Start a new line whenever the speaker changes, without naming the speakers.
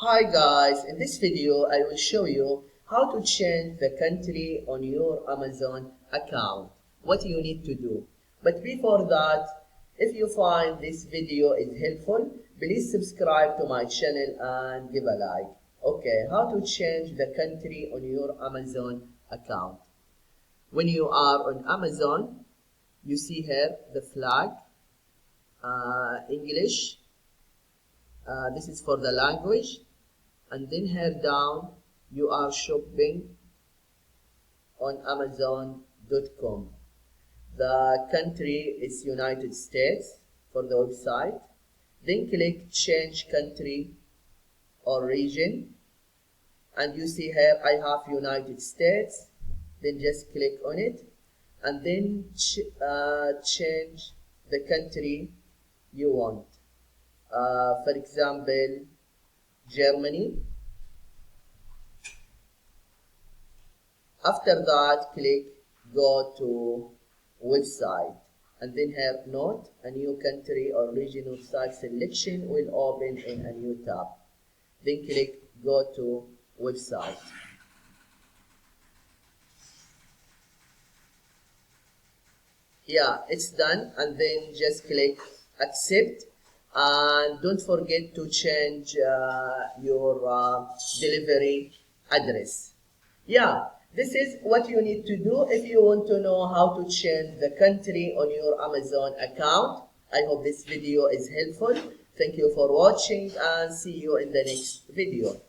Hi guys, in this video I will show you how to change the country on your Amazon account. What you need to do. But before that, if you find this video is helpful, please subscribe to my channel and give a like. Okay, how to change the country on your Amazon account. When you are on Amazon, you see here the flag, English. This is for the language. And then here down you are shopping on Amazon.com. The country is United States for the website. Then click change country or region, and you see here I have United States. Then just click on it and then change the country you want. For example, Germany. After that, click go to website, and then here note a new country or region website selection will open in a new tab. Then click go to website. Yeah, it's done, and then just click accept. And don't forget to change your delivery address. Yeah, this is what you need to do if you want to know how to change the country on your Amazon account. I hope this video is helpful. Thank you for watching and see you in the next video.